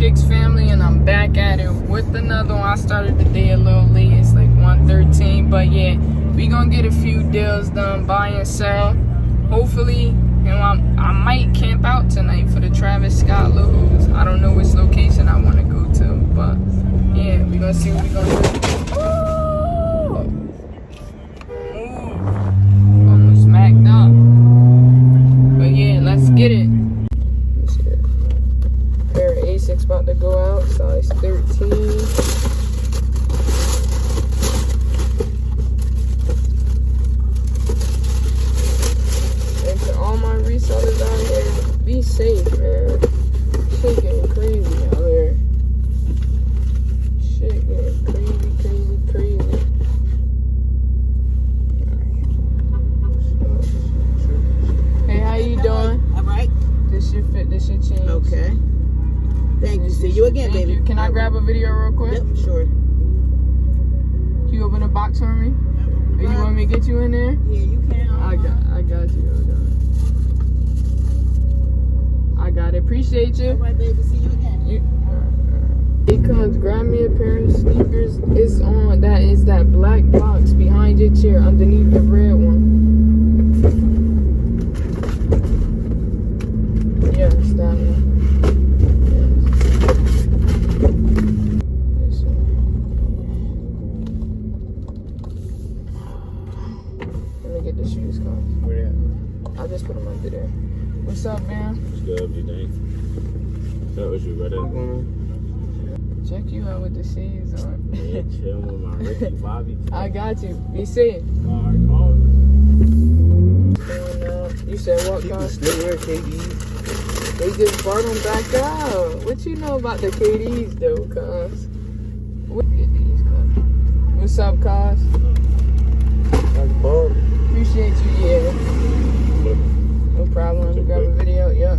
Kicks family, and I'm back at it with another one. I started the day a little late. It's like 1:13, but yeah, we gonna get a few deals done, buy and sell. Hopefully, you know, I might camp out tonight for the Travis Scott logos. I don't know which location I want to go to, but yeah, we gonna see what we gonna do. Ooh, almost smacked up. But yeah, let's get it. Pair of Asics about to go out, size 13. And to all my resellers out here, be safe, man. Shit getting crazy out here. Shit getting crazy. Hey, how you doing? All right. This your fit, this your change. Okay. Thank you. See you again, Thank baby. you. Can I grab a video real quick? Yep, sure. Can you open a box for me? Or you want me to get you in there? Yeah, you can. I got you. I got it. Appreciate you. All right, baby. See you again. It comes. Grab me a pair of sneakers. It's on. That is that black box behind your chair, underneath the red one. Yes, that one. Get the shoes gone. Where they at? I just put them under there. What's up, man? What's good, you think? That was you right there. Check you out with the shoes on. Yeah, chill with my Ricky Bobby. I got you. Be safe. Alright, call. You said what, car? They just brought them back out. What you know about the KDs, though, cuz? What get these, cuz? What's up, cuz? That's bomb. Appreciate you, yeah. No problem. Let me grab a video. Yep.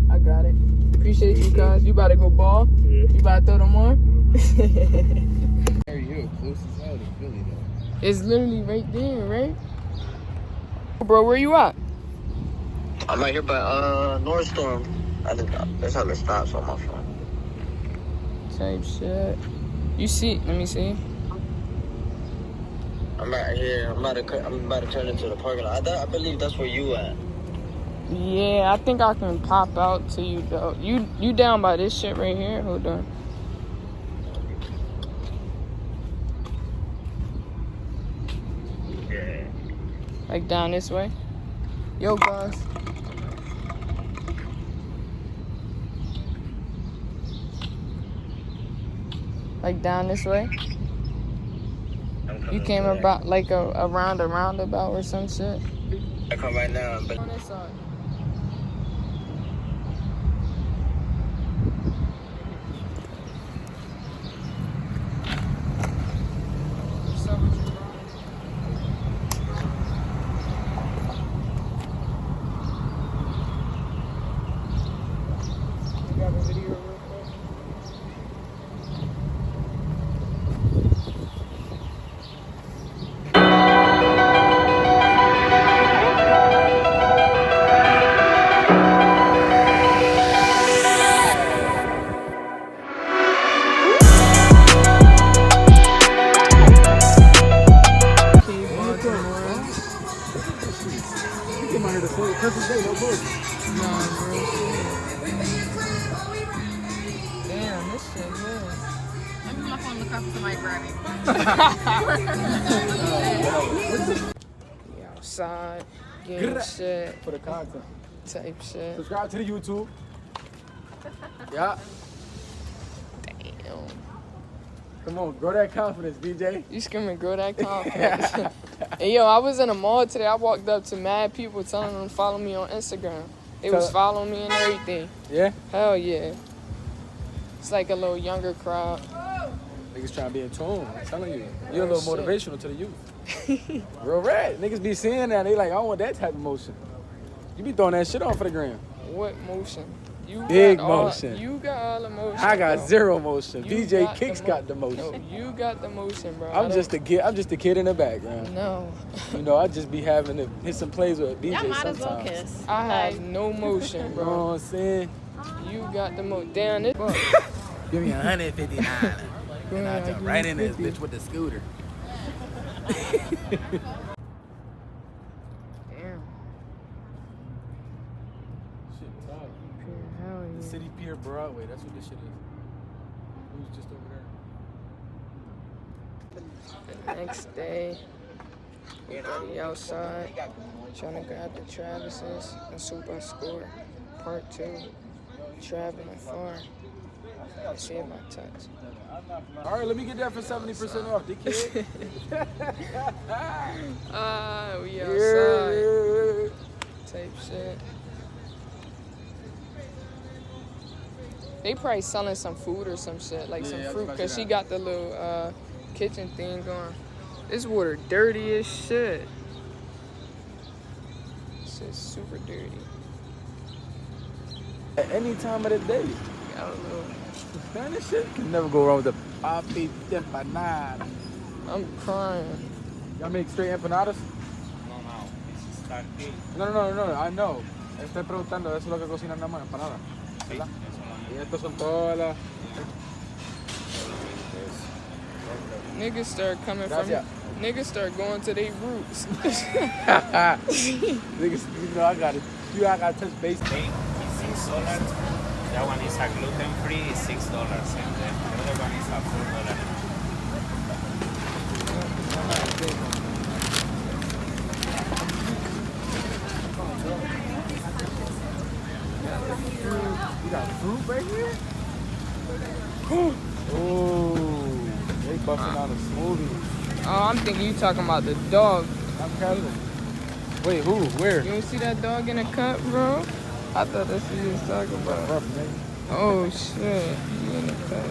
I got it. Appreciate you guys. You about to go ball? Yeah. You about to throw them on? You close as hell to Philly, though. It's literally right there, right? Bro, where you at? I'm right here by Northstorm. That's how the stops on my phone. Type shit. You see? Let me see. I'm right here. I'm about to turn into the parking lot. I believe that's where you at. Yeah, I think I can pop out to you though. You down by this shit right here? Hold on. Yeah. Like down this way. Yo, guys. Like down this way. You came about like around a roundabout or some shit. I come right now, but On this side. What's up with you, bro? You got a video real quick? Nah, bro. Damn, this shit good. I'm on my phone looking for somebody grabbing. We outside, getting shit, For the content. type shit. Subscribe to the YouTube. Yeah. Damn. Come on, grow that confidence, BJ. You screaming, grow that confidence. Hey, yo, I was in a mall today. I walked up to mad people telling them to follow me on Instagram. They was following me and everything. Yeah? Hell yeah. It's like a little younger crowd. Niggas trying to be in tune. I'm telling you. You're a Oh, little shit. motivational to the youth. Real red. Niggas be seeing that. They like, I want that type of motion. You be throwing that shit on for the gram. What motion? Big motion. You got all the motion. I got bro. zero motion. You BJ got Kicks the got the motion. No, you got the motion, bro. I'm just a kid. I'm just a kid in the background. No. You know, I just be having to hit some plays with BJ Y'all might sometimes. as well kiss. I have no motion, You know bro. what I'm saying? You got the motion. Damn, this. Give me 159, and I jump right in this bitch with the scooter. Damn. Shit, tough. Hell The yeah. City Pier Broadway. That's what this shit is. Who's just over there? The next day, we outside trying to grab the Travises and Super Score Part 2. Traveling far. Let's see if I touch. All right, let me get that for 70% off, dickhead. We outside. Type shit. They probably selling some food or some shit, like some Yeah, fruit, that's because she about got the little kitchen thing going. This water dirty as shit. This is super dirty. At any time of the day. Got a little. Man, this shit can never go wrong with the papi empanada. I'm crying. Y'all make straight empanadas? No, I know. Estoy preguntando, eso es lo que cocinan nada más, empanadas. ¿Verdad? Y estos son todas las... Niggas start coming Gracias. from. Niggas start going to their roots. Niggas, you know I got it. I got to touch base. $6. That one is a gluten-free, $6, and the other one is a You got fruit right here? Oh, they buffing out a smoothie. Oh, I'm thinking you talking about the dog. I'm Kevin. Wait, who? Where? You don't see that dog in a cup, bro? I thought that's what you was talking about. Rough, nigga. Oh shit, you in the cup.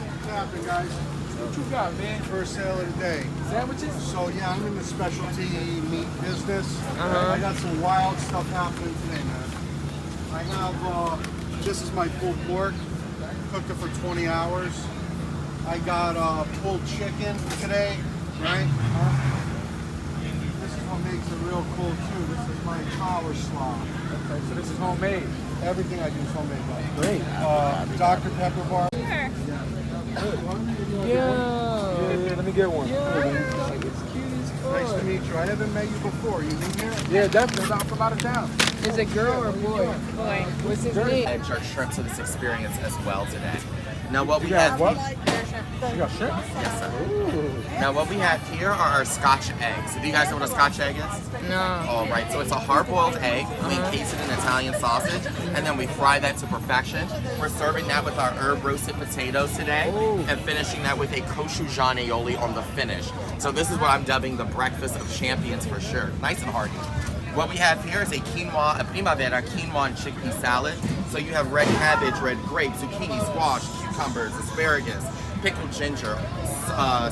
What's happening, guys? What you got, man? First sale of the day. Sandwiches? So yeah, I'm in the specialty meat business. Uh-huh. I got some wild stuff happening today, man. I have this is my pulled pork. Cooked it for 20 hours. I got pulled chicken today, right? This is what makes it real cool too. This is my power slot. Okay, so this is homemade. Everything I do is homemade. Great. Dr. Pepper bar. Yeah, let me get one. Yeah, dog, it's cute as fuck. Nice to meet you. I haven't met you before. You new here? Yeah, definitely. I'm from out of town. Is it girl or boy? Boy. What's his name? Add jerk shrimp to this experience as well today. Now what we You got have what? You got shrimp? Yes, sir. Ooh. Now what we have here are our Scotch eggs. Do you guys know what a Scotch egg is? No. All right, so it's a hard-boiled egg. We encase it in Italian sausage, and then we fry that to perfection. We're serving that with our herb-roasted potatoes today, and finishing that with a kosciujan aioli on the finish. So this is what I'm dubbing the breakfast of champions for sure. Nice and hearty. What we have here is a primavera quinoa and chickpea salad. So you have red cabbage, red grape, zucchini, squash, cucumbers, asparagus, pickled ginger,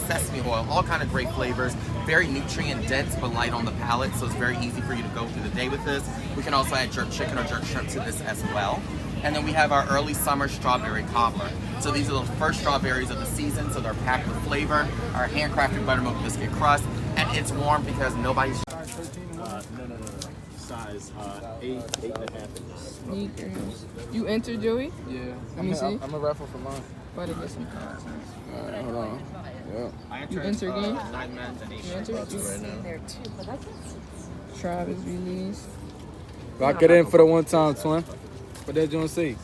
sesame oil, all kind of great flavors. Very nutrient dense but light on the palate, so it's very easy for you to go through the day with this. We can also add jerk chicken or jerk shrimp to this as well. And then we have our early summer strawberry cobbler. So these are the first strawberries of the season, so they're packed with flavor. Our handcrafted buttermilk biscuit crust, and it's warm because nobody's... No. Size 8.5. Sneakers. You entered, Joey? Yeah. Let me see. I'm a raffle for mine. Better get some content. Hold on. Yeah. You entered again? 9 minutes and 8 You entered? right now. Travis release. Lock it in for the one time, twin. What that joint say?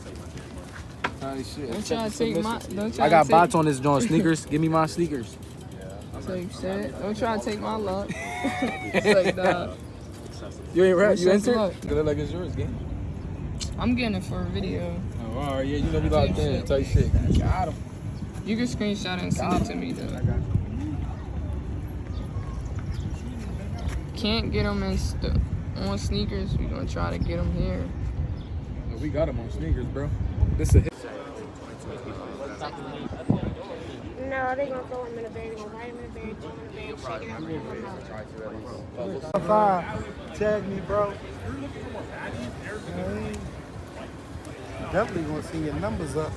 Holy shit. Don't try to take my. Don't try I got to bots on this joint. Sneakers. Give me my sneakers. Take shit. Don't try to take my luck. It's like that. You ain't rap. What's You up, entered? luck? It look like it's yours, gang. I'm getting it for a video. Oh, all right. Yeah, you know me locked in. Tight shit. Got him. You can screenshot it and send it to me though. Can't get them on sneakers. We're gonna try to get them here. Oh, we got them on sneakers, bro. This is a hit. No, they gonna throw him in a bed. They gonna write him in a bed, throw him in a bed, shake it up. Tag me, bro. Definitely gonna see your numbers up.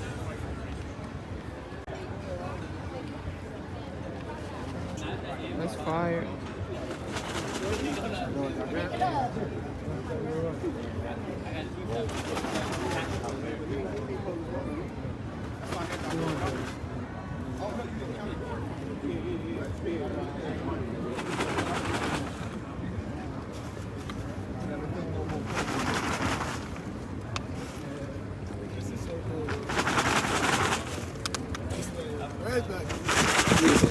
That's fire.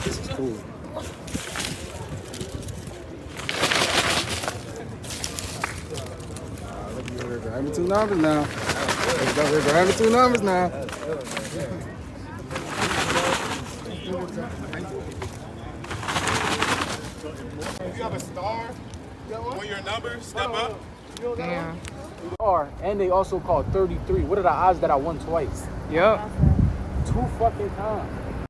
This is cool. We're grabbing 2 numbers now. We're grabbing 2 numbers now. If you have a star, when your number, step up. Yeah. And they also called 33. What are the odds that I won twice? Yup. 2 fucking times.